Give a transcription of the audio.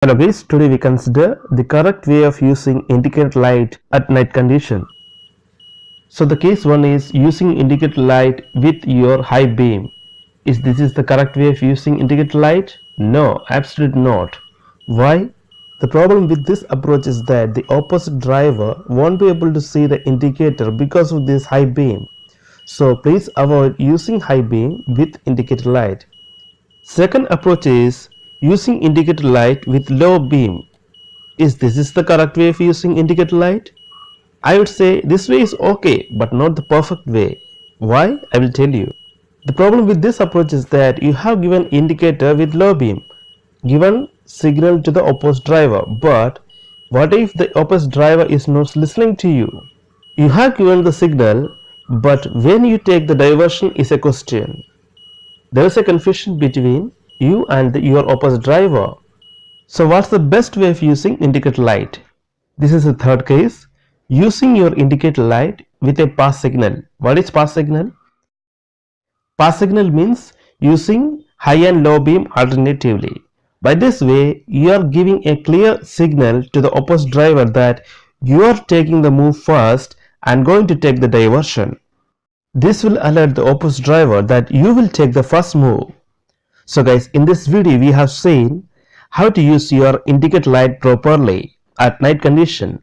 Hello guys, today we consider the correct way of using indicator light at night condition. So the case 1 is using indicator light with your high beam. Is this the correct way of using indicator light? No, absolutely not. Why? The problem with this approach is that the opposite driver won't be able to see the indicator because of this high beam. So please avoid using high beam with indicator light. Second approach is using indicator light with low beam. Is this the correct way of using indicator light? I would say this way is okay, but not the perfect way. Why? I will tell you. The problem with this approach is that you have given indicator with low beam, given signal to the opposite driver, but what if the opposite driver is not listening to you? You have given the signal, but when you take the diversion is a question. There is a confusion between you and your opposite driver. So what's the best way of using indicator light? This is the third case. Using your indicator light with a pass signal. What is pass signal? Pass signal means using high and low beam alternatively. By this way, you are giving a clear signal to the opposite driver that you are taking the move first and going to take the diversion. This will alert the opposite driver that you will take the first move. So guys, in this video we have seen how to use your indicator light properly at night condition.